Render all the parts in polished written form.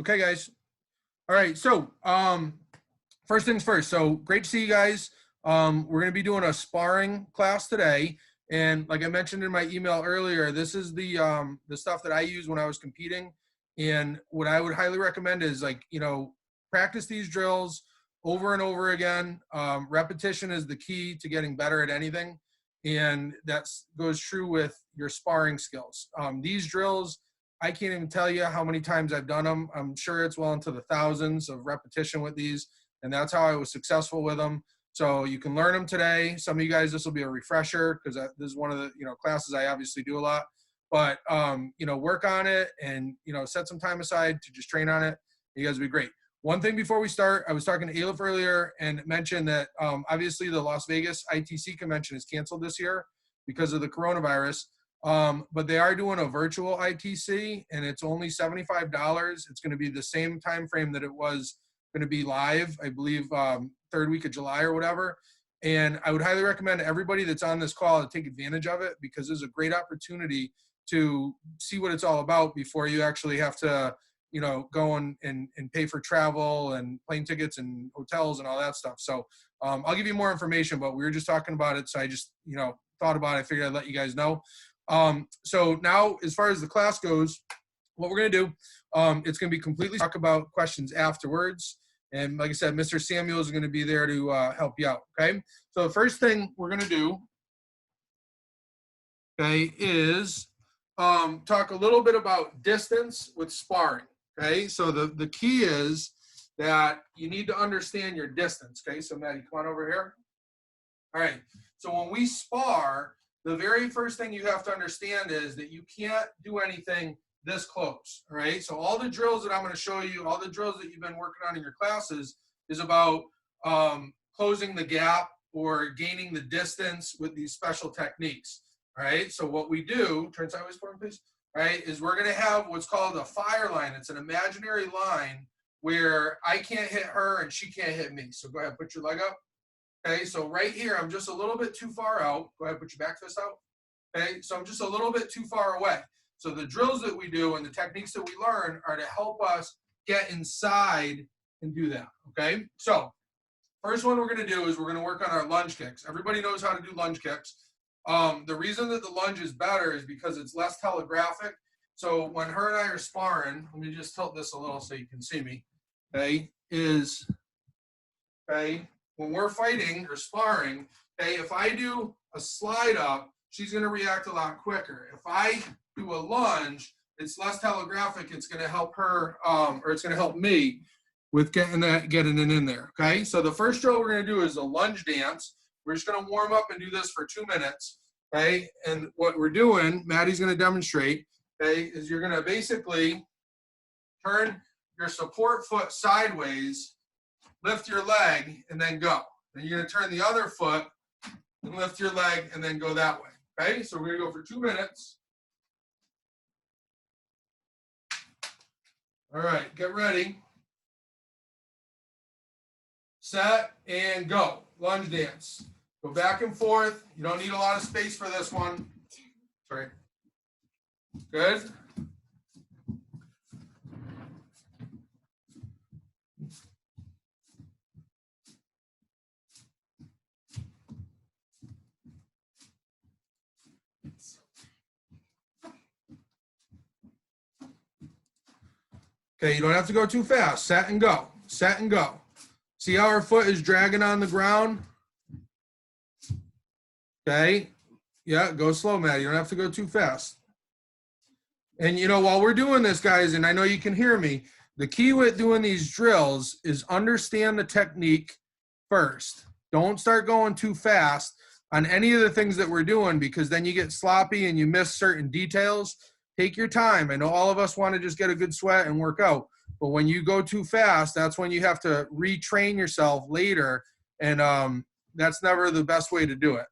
Okay, guys. All right. So, first things first. So great to see you guys. We're going to be doing a sparring class today. And like I mentioned in my email earlier, this is the stuff that I use when I was competing. And what I would highly recommend is practice these drills over and over again. Repetition is the key to getting better at anything. And that goes true with your sparring skills. These drills, I can't even tell you how many times I've done them. I'm sure it's well into the thousands of repetition with these, and that's how I was successful with them. So you can learn them today. Some of you guys, this will be a refresher because this is one of the classes I obviously do a lot. But work on it and set some time aside to just train on it. You guys will be great. One thing before we start, I was talking to Aleph earlier and mentioned that obviously the Las Vegas ITC convention is canceled this year because of the coronavirus. But they are doing a virtual ITC and it's only $75. It's going to be the same time frame that it was going to be live, I believe, third week of July or whatever. And I would highly recommend everybody that's on this call to take advantage of it because there's a great opportunity to see what it's all about before you actually have to, go and pay for travel and plane tickets and hotels and all that stuff. So I'll give you more information, but we were just talking about it. So I just, thought about it. I figured I'd let you guys know. So now as far as the class goes, what we're going to do, it's going to be completely talk about questions afterwards. And like I said, Mr. Samuel is going to be there to help you out. Okay. So the first thing we're going to do, okay, is talk a little bit about distance with sparring. Okay. So the key is that you need to understand your distance. Okay. So Maddie, come on over here. All right. So when we spar, the very first thing you have to understand is that you can't do anything this close, all right? So all the drills that I'm going to show you, all the drills that you've been working on in your classes is about closing the gap or gaining the distance with these special techniques, all right? So what we do, turn sideways for me, please, all right, is we're going to have what's called a fire line. It's an imaginary line where I can't hit her and she can't hit me. So go ahead, put your leg up. Okay, so right here, I'm just a little bit too far out. Go ahead, put your back fist out. Okay, so I'm just a little bit too far away. So the drills that we do and the techniques that we learn are to help us get inside and do that, okay? So first one we're gonna do is we're gonna work on our lunge kicks. Everybody knows how to do lunge kicks. The reason that the lunge is better is because it's less telegraphic. So when her and I are sparring, let me just tilt this a little so you can see me, okay, when we're fighting or sparring, okay, if I do a slide up, she's going to react a lot quicker. If I do a lunge, it's less telegraphic. It's going to help her, or it's going to help me with getting it in there, okay? So the first drill we're going to do is a lunge dance. We're just going to warm up and do this for 2 minutes, okay? And what we're doing, Maddie's going to demonstrate, okay, is you're going to basically turn your support foot sideways, lift your leg, and then go. Then you're going to turn the other foot and lift your leg and then go that way. Okay, so we're going to go for 2 minutes. All right, get ready. Set and go. Lunge dance. Go back and forth. You don't need a lot of space for this one. Sorry. Good. Okay, you don't have to go too fast. Set and go. Set and go. See how her foot is dragging on the ground? Okay. Yeah, go slow, Matt. You don't have to go too fast. And, while we're doing this, guys, and I know you can hear me, the key with doing these drills is understand the technique first. Don't start going too fast on any of the things that we're doing because then you get sloppy and you miss certain details. Take your time. I know all of us want to just get a good sweat and work out. But when you go too fast, that's when you have to retrain yourself later. And that's never the best way to do it.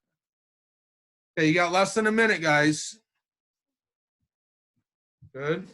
Okay, you got less than a minute, guys. Good.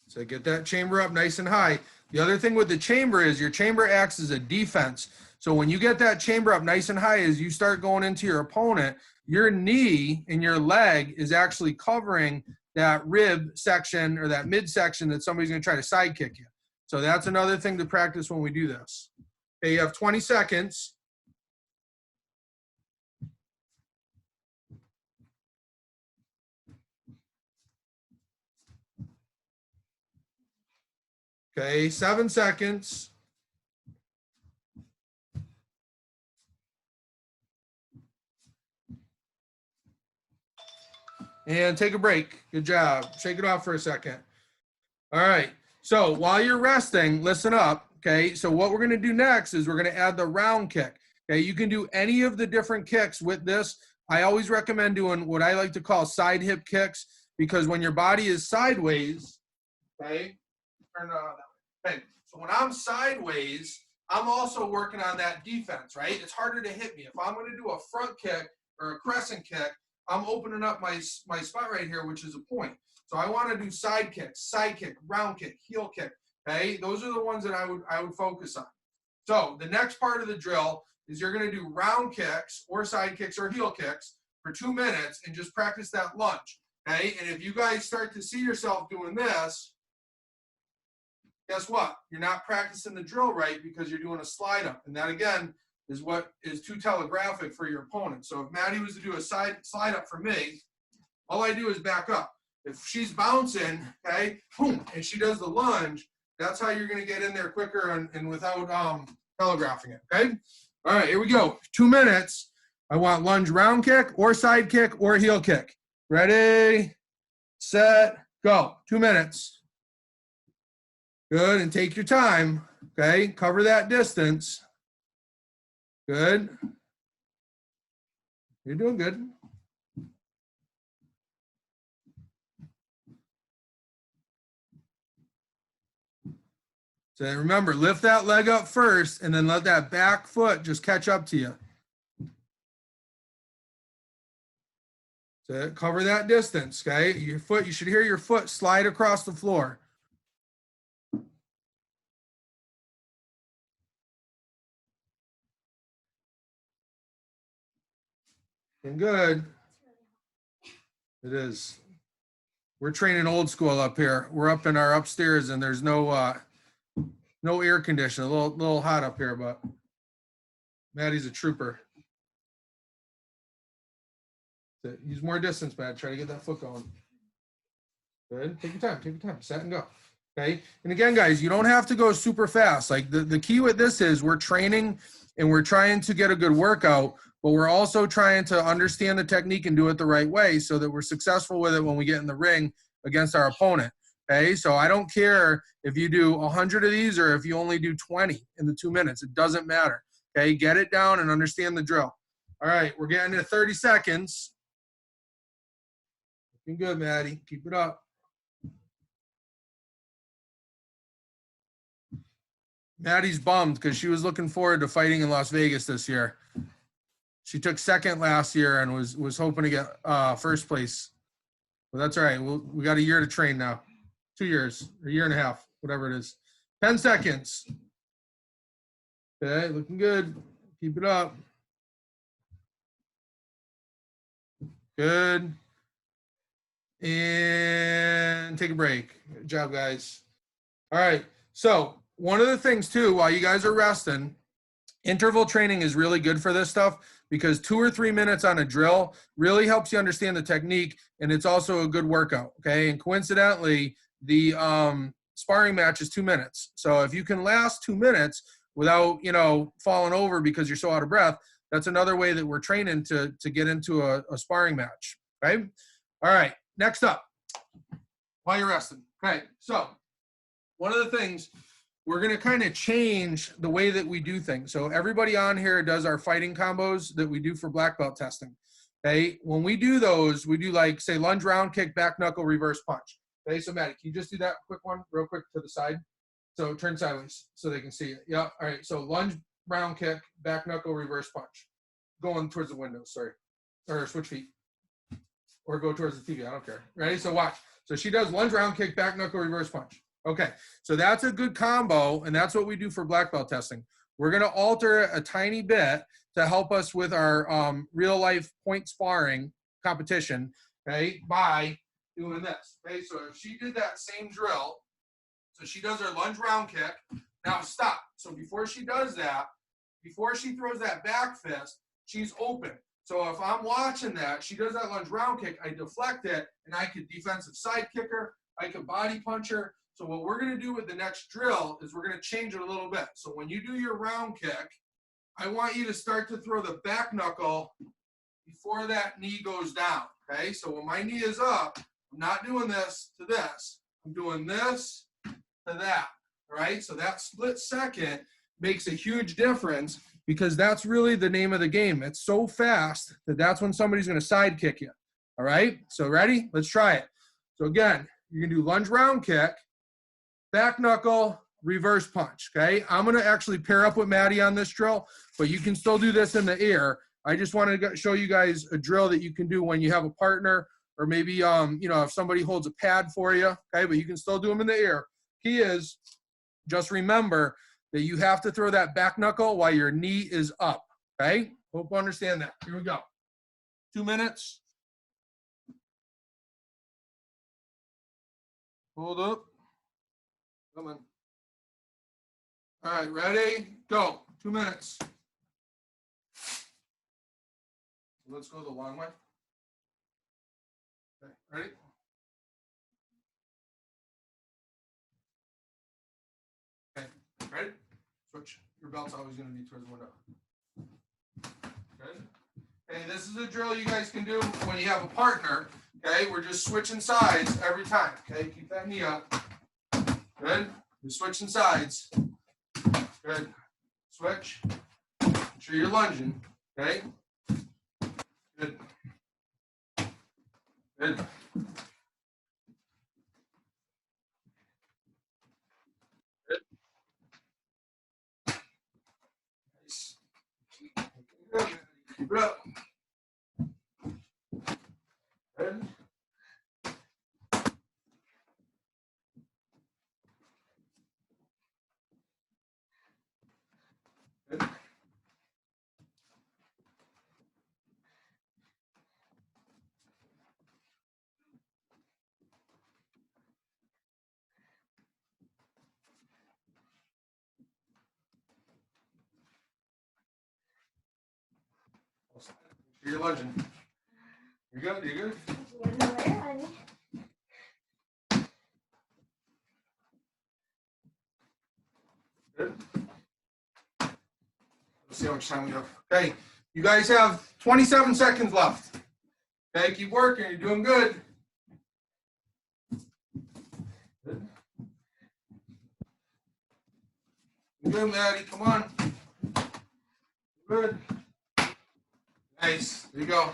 So get that chamber up nice and high. The other thing with the chamber is your chamber acts as a defense. So when you get that chamber up nice and high, as you start going into your opponent, your knee and your leg is actually covering that rib section or that midsection that somebody's going to try to side kick you. So that's another thing to practice when we do this. Okay, you have 20 seconds. Okay, 7 seconds. And take a break. Good job. Shake it off for a second. All right. So while you're resting, listen up. Okay. So what we're going to do next is we're going to add the round kick. Okay. You can do any of the different kicks with this. I always recommend doing what I like to call side hip kicks, because when your body is sideways, okay, turn it on that way. Okay. So when I'm sideways, I'm also working on that defense, right? It's harder to hit me. If I'm going to do a front kick or a crescent kick, I'm opening up my spot right here, which is a point. So I want to do side kick, round kick, heel kick. Okay, those are the ones that I would focus on. So the next part of the drill is you're going to do round kicks or side kicks or heel kicks for 2 minutes and just practice that lunge. Okay, and if you guys start to see yourself doing this, guess what? You're not practicing the drill right because you're doing a slide up, and that again is what is too telegraphic for your opponent. So if Maddie was to do a slide up for me, all I do is back up. If she's bouncing, okay, boom, and she does the lunge, that's how you're going to get in there quicker and without telegraphing it, okay? All right, here we go. 2 minutes. I want lunge, round kick or side kick or heel kick. Ready, set, go. 2 minutes. Good, and take your time, okay? Cover that distance. Good. You're doing good. So remember, lift that leg up first and then let that back foot just catch up to you. So cover that distance, okay? Your foot, you should hear your foot slide across the floor. And good. It is. We're training old school up here. We're up in our upstairs and there's no air conditioning. A little hot up here, but Maddie's a trooper. So use more distance, Matt. Try to get that foot going. Good. Take your time. Take your time. Set and go. Okay. And again, guys, you don't have to go super fast. Like the key with this is we're training and we're trying to get a good workout, but we're also trying to understand the technique and do it the right way so that we're successful with it when we get in the ring against our opponent. Okay, so I don't care if you do 100 of these or if you only do 20 in the 2 minutes. It doesn't matter. Okay, get it down and understand the drill. All right, we're getting to 30 seconds. Looking good, Maddie. Keep it up. Maddie's bummed because she was looking forward to fighting in Las Vegas this year. She took second last year and was hoping to get first place. But that's all right. We got a year to train now. 2 years, a year and a half, whatever it is. 10 seconds. Okay, looking good. Keep it up. Good. And take a break. Good job, guys. All right. So one of the things too, while you guys are resting, interval training is really good for this stuff because 2 or 3 minutes on a drill really helps you understand the technique, and it's also a good workout, okay? And coincidentally, the sparring match is 2 minutes. So if you can last 2 minutes without, falling over because you're so out of breath, that's another way that we're training to get into a sparring match, okay? All right, next up, while you're resting. Okay, so one of the things, we're going to kind of change the way that we do things. So everybody on here does our fighting combos that we do for black belt testing. Okay, when we do those, we do like, say, lunge, round kick, back knuckle, reverse punch. Okay, so Maddie, can you just do that quick one real quick to the side? So turn sideways so they can see it. Yeah, all right, so lunge, round kick, back knuckle, reverse punch. Going towards the window, sorry. Or switch feet. Or go towards the TV, I don't care. Ready? So watch. So she does lunge, round kick, back knuckle, reverse punch. Okay, so that's a good combo, and that's what we do for black belt testing. We're going to alter it a tiny bit to help us with our real life point sparring competition, okay, by doing this. Okay, so if she did that same drill, so she does her lunge round kick, now stop. So before she does that, before she throws that back fist, she's open. So if I'm watching that, she does that lunge round kick, I deflect it, and I could defensive side kick her, I could body punch her. So what we're going to do with the next drill is we're going to change it a little bit. So when you do your round kick, I want you to start to throw the back knuckle before that knee goes down, okay? So when my knee is up, I'm not doing this to this. I'm doing this to that, all right? So that split second makes a huge difference because that's really the name of the game. It's so fast that that's when somebody's going to side kick you, all right? So ready? Let's try it. So again, you're going to do lunge round kick, back knuckle, reverse punch, okay? I'm going to actually pair up with Maddie on this drill, but you can still do this in the air. I just wanted to show you guys a drill that you can do when you have a partner or maybe, you know, if somebody holds a pad for you, okay? But you can still do them in the air. Key is just remember that you have to throw that back knuckle while your knee is up, okay? Hope you understand that. Here we go. 2 minutes. Hold up. Come on. All right, ready? Go. 2 minutes. Let's go the long way. Okay, ready? Okay, ready? Switch. Your belt's always going to be towards the window. Good. Okay, this is a drill you guys can do when you have a partner. Okay, we're just switching sides every time. Okay, keep that knee up. Good. We're switching sides. Good. Switch. Make sure you're lunging. Okay. Good. Good. Good. Nice. Good. Keep it up. Good. Good. You're lunging. You're good. You're good. Good. Let's see how much time we have. Okay, you guys have 27 seconds left. Okay, keep working. You're doing good. Good. Good, Maddie. Come on. Good. Nice. There you go.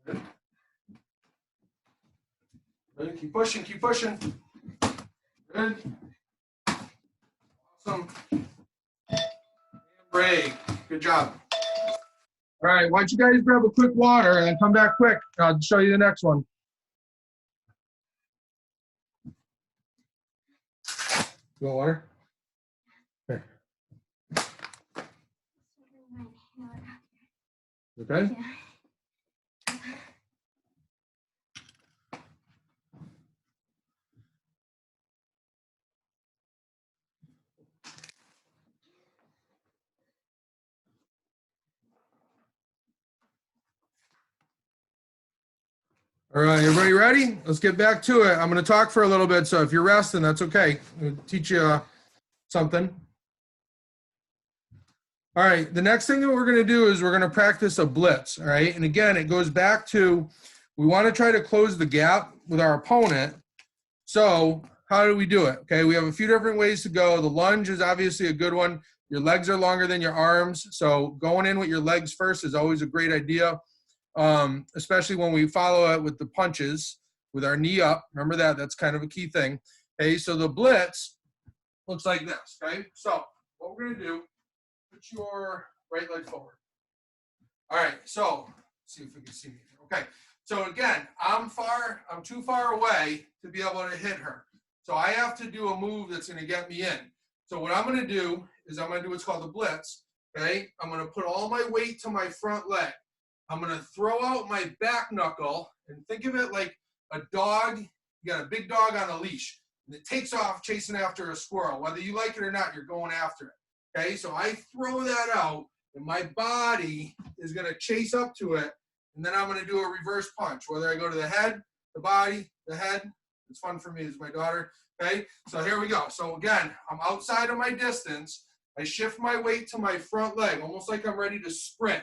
Good. Good. Keep pushing. Keep pushing. Good. Awesome. Break. Good job. All right. Why don't you guys grab a quick water and then come back quick. I'll show you the next one. You want water? Here. Okay. All right, everybody ready? Let's get back to it. I'm going to talk for a little bit, so if you're resting, that's okay. I'm going to teach you something. All right, the next thing that we're going to do is we're going to practice a blitz, all right? And again, it goes back to we want to try to close the gap with our opponent. So how do we do it? Okay, we have a few different ways to go. The lunge is obviously a good one. Your legs are longer than your arms, so going in with your legs first is always a great idea. Especially when we follow it with the punches with our knee up. Remember that, that's kind of a key thing. Okay, so the blitz looks like this, okay? So what we're gonna do, put your right leg forward. All right, so let's see if we can see me. Okay, So again, I'm too far away to be able to hit her. So I have to do a move that's going to get me in. So what I'm going to do is I'm going to do what's called the blitz. Okay, I'm going to put all my weight to my front leg. I'm going to throw out my back knuckle and think of it like a dog. You got a big dog on a leash and it takes off chasing after a squirrel. Whether you like it or not, you're going after it. Okay, so I throw that out and my body is going to chase up to it, and then I'm going to do a reverse punch. Whether I go to the head, the body, the head. It's fun for me. It's my daughter. Okay, so here we go. So again, I'm outside of my distance. I shift my weight to my front leg, almost like I'm ready to sprint.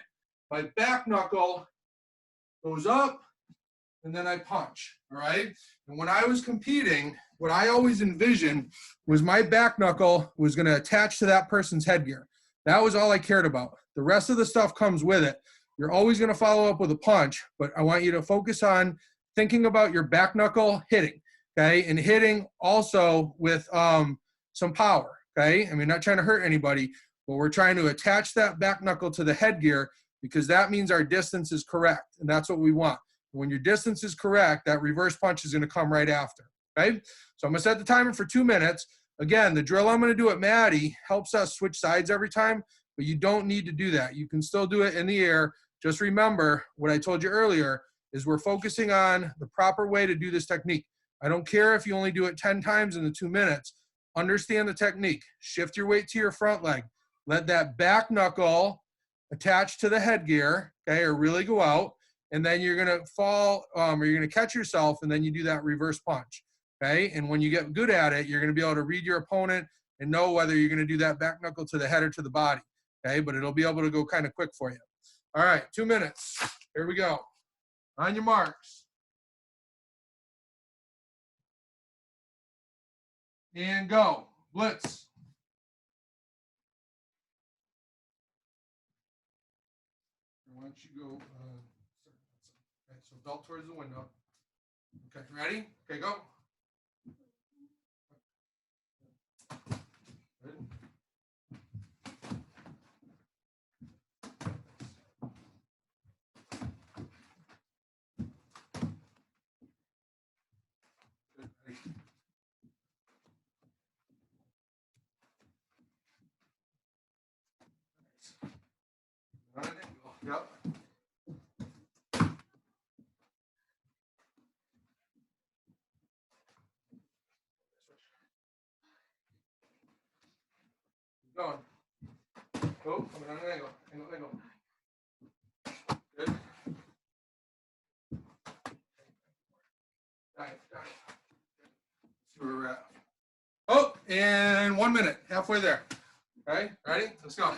My back knuckle goes up, and then I punch, all right? And when I was competing, what I always envisioned was my back knuckle was gonna attach to that person's headgear. That was all I cared about. The rest of the stuff comes with it. You're always gonna follow up with a punch, but I want you to focus on thinking about your back knuckle hitting, okay? And hitting also with some power, okay? I mean, not trying to hurt anybody, but we're trying to attach that back knuckle to the headgear because that means our distance is correct, and that's what we want. When your distance is correct, that reverse punch is going to come right after, okay? So I'm going to set the timer for 2 minutes. Again, the drill I'm going to do at Maddie helps us switch sides every time, but you don't need to do that. You can still do it in the air. Just remember what I told you earlier is we're focusing on the proper way to do this technique. I don't care if you only do it 10 times in the 2 minutes. Understand the technique. Shift your weight to your front leg. Let that back knuckle attach to the headgear, okay, or really go out. And then you're gonna fall, or you're gonna catch yourself, and then you do that reverse punch, okay? And when you get good at it, you're gonna be able to read your opponent and know whether you're gonna do that back knuckle to the head or to the body, okay? But it'll be able to go kind of quick for you. All right, 2 minutes. Here we go. On your marks. And go. Blitz. Why don't you go, okay, so belt towards the window. Okay, ready? Okay, go. Good. Good. Ready. Nice. Run it in. Yep. Going. Go. Coming on an angle. Angle. Good. Got it. See where we're at. Oh, and 1 minute. Halfway there. Okay, ready? Let's go.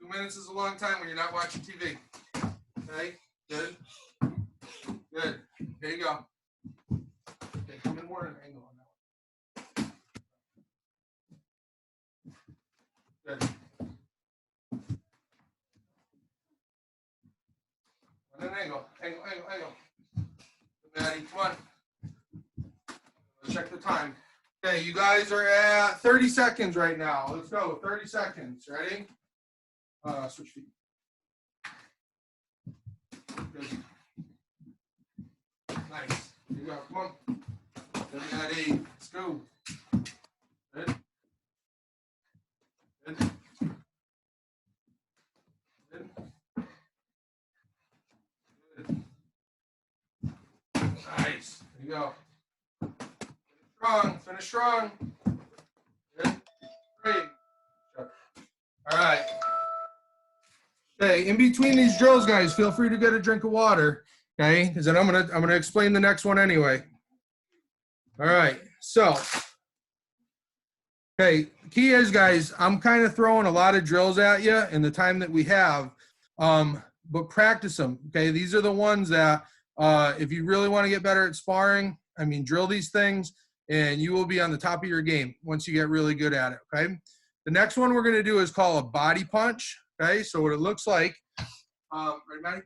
2 minutes is a long time when you're not watching TV. Okay, good. Good. There you go. Okay, come in more an angle on that one. Good. On an angle. Angle. Maddie, come on. Let's check the time. Okay, you guys are at 30 seconds right now. Let's go. 30 seconds. Ready? Switch feet. Good. Nice. Here you go. Come on. Good, Maddie. Let's go. Good. Good. Good. Good. Nice. There you go. Finish strong. Good. Great. All right. Okay, in between these drills, guys, feel free to get a drink of water, okay? Because then I'm gonna explain the next one anyway. All right, so, okay, key is, guys, I'm kind of throwing a lot of drills at you in the time that we have, but practice them, okay? These are the ones that, if you really want to get better at sparring, I mean, drill these things, and you will be on the top of your game once you get really good at it, okay? The next one we're going to do is called a body punch, okay? So what it looks like, right, Maddie?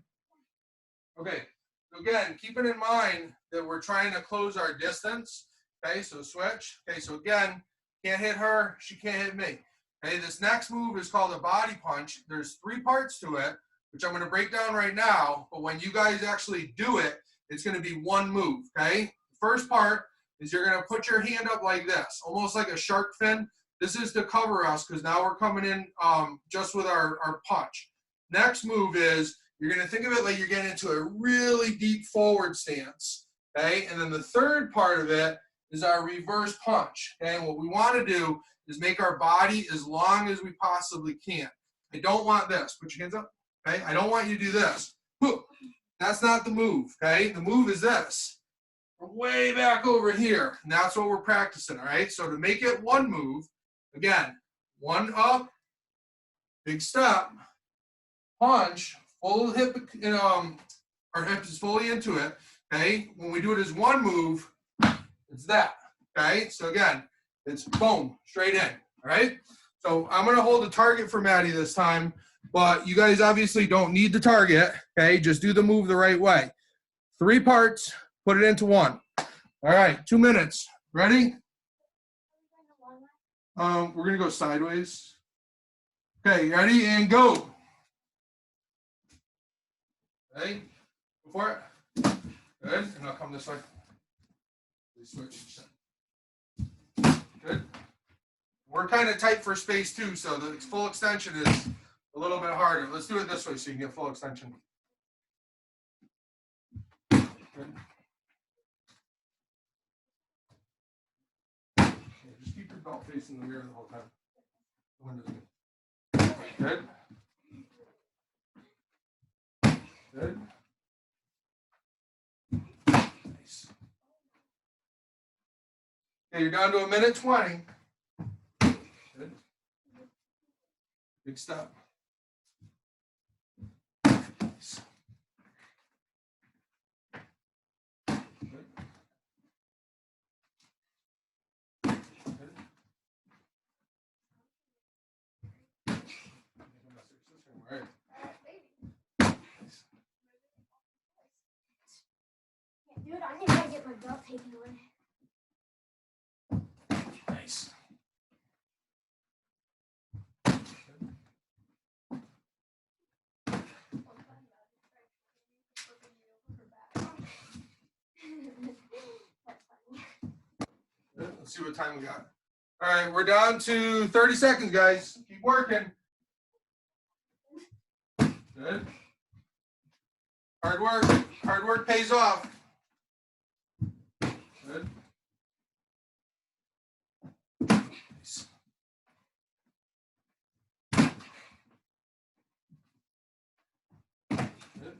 Okay, so again, keeping in mind that we're trying to close our distance, okay? So switch, okay? So again, can't hit her, she can't hit me. Okay, this next move is called a body punch. There's 3 parts to it. which I'm going to break down right now, but when you guys actually do it, it's going to be one move, okay? First part is you're going to put your hand up like this, almost like a shark fin. This is to cover us because now we're coming in just with our punch. Next move is you're going to think of it like you're getting into a really deep forward stance, okay? And then the third part of it is our reverse punch, okay? And what we want to do is make our body as long as we possibly can. I don't want this. Put your hands up, okay? I don't want you to do this. That's not the move, okay? The move is this. We're way back over here, and that's what we're practicing, all right? So to make it one move, again, one up, big step, punch, full hip, our hip is fully into it, okay? When we do it as one move, it's that, okay? So again, it's boom, straight in, all right? So I'm gonna hold the target for Maddie this time, but you guys obviously don't need the target, okay? Just do the move the right way. 3 parts, put it into one. All right, 2 minutes. Ready? We're gonna go sideways. Okay, ready and go. Okay, go for it. Good, and I'll come this way. Please switch. Good. We're kind of tight for space too, so the full extension is a little bit harder. Let's do it this way so you can get full extension. Good. Okay, just keep your belt facing the mirror the whole time. The window's good. Good. Good. Nice. Okay, you're down to 1:20. Good. Big step. Nice. Good. Good. All right. Nice. Dude, I need to get my belt taken away. Nice. Good. Let's see what time we got. All right, we're down to 30 seconds, guys. Keep working. Good. Hard work. Hard work pays off. Good. Nice. Good.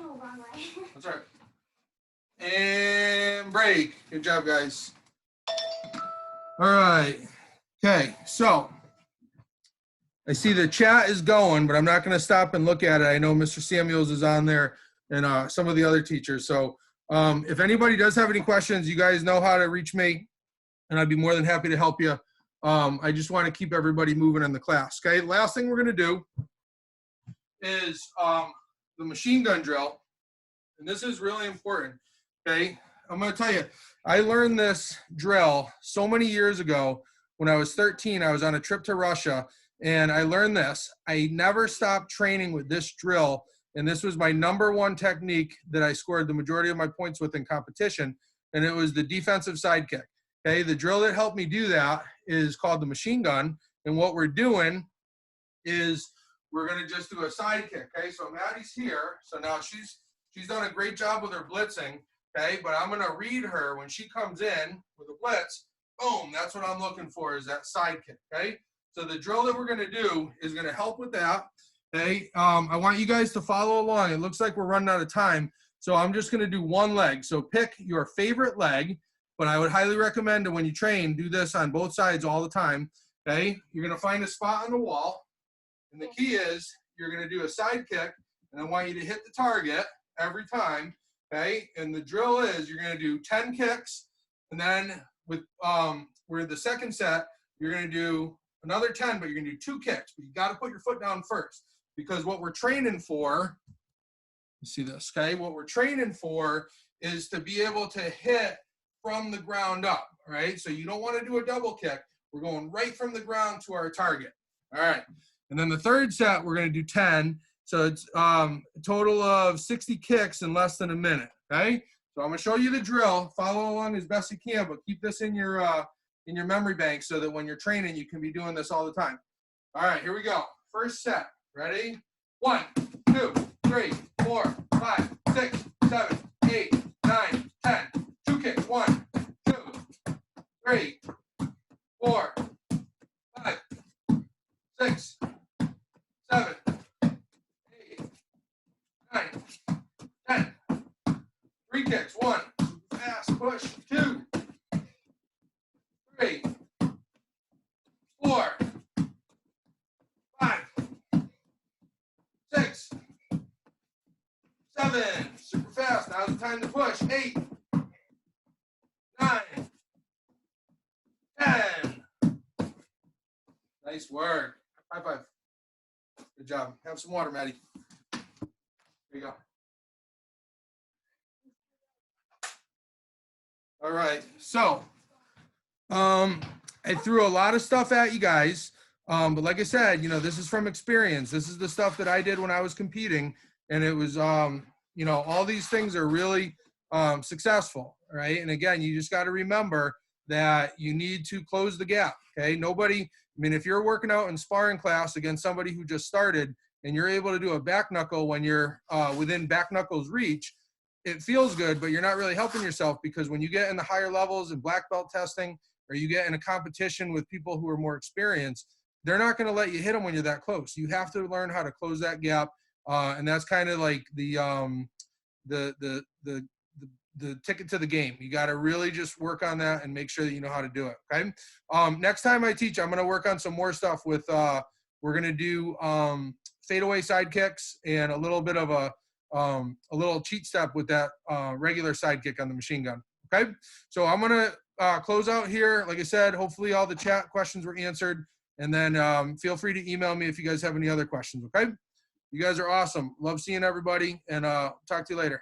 Oh, wrong way. That's all right. And break. Good job, guys. All right. Okay, so I see the chat is going, but I'm not going to stop and look at it. I know Mr. Samuels is on there and some of the other teachers. So if anybody does have any questions, you guys know how to reach me, and I'd be more than happy to help you. I just want to keep everybody moving in the class. Okay, last thing we're going to do is the machine gun drill. And this is really important, okay? I'm going to tell you, I learned this drill so many years ago. When I was 13, I was on a trip to Russia, and I learned this. I never stopped training with this drill, and this was my #1 technique that I scored the majority of my points with in competition, and it was the defensive side kick, okay? The drill that helped me do that is called the machine gun, and what we're doing is we're going to just do a side kick, okay? So Maddie's here, so now she's done a great job with her blitzing, okay? But I'm going to read her when she comes in with a blitz. Boom, that's what I'm looking for, is that side kick, okay? So the drill that we're going to do is going to help with that, okay? I want you guys to follow along. It looks like we're running out of time, so I'm just going to do one leg. So pick your favorite leg, but I would highly recommend that when you train, do this on both sides all the time, okay? You're going to find a spot on the wall, and the key is you're going to do a side kick, and I want you to hit the target every time, okay? And the drill is you're going to do 10 kicks, and then with we're in the second set, you're going to do another 10, but you're going to do 2 kicks. But you got to put your foot down first, because what we're training for, you see this, okay? What we're training for is to be able to hit from the ground up, right? So you don't want to do a double kick. We're going right from the ground to our target. All right. And then the third set, we're going to do 10. So it's a total of 60 kicks in less than a minute, okay? So I'm going to show you the drill. Follow along as best you can, but keep this in your memory bank so that when you're training, you can be doing this all the time. All right, here we go. First set. Ready? 1, 2, 3, 4, 5, 6, 7, 8, 9, 10. 2 kicks. 1, 2, 3, 4, 5, 6, 7, 8, 9, 10. 3 kicks. 1. Fast push. 2, 3, 4, 5, 6, 7. Super fast. Now's the time to push. 8, 9, 10. Nice work. High five. Good job. Have some water, Maddie. There you go. All right. So, I threw a lot of stuff at you guys. But like I said, this is from experience. This is the stuff that I did when I was competing. And it was, all these things are really successful, right? And again, you just got to remember that you need to close the gap, okay? If you're working out in sparring class against somebody who just started and you're able to do a back knuckle when you're within back knuckles reach, it feels good, but you're not really helping yourself, because when you get in the higher levels in black belt testing, or you get in a competition with people who are more experienced, they're not going to let you hit them when you're that close. You have to learn how to close that gap, and that's kind of like the ticket to the game. You got to really just work on that and make sure that you know how to do it. Okay. Next time I teach, I'm going to work on some more stuff with. We're going to do fadeaway side kicks and a little bit of a little cheat step with that regular side kick on the machine gun. Okay. So I'm going to close out here. Like I said, hopefully all the chat questions were answered. And then feel free to email me if you guys have any other questions, okay? You guys are awesome. Love seeing everybody, and talk to you later.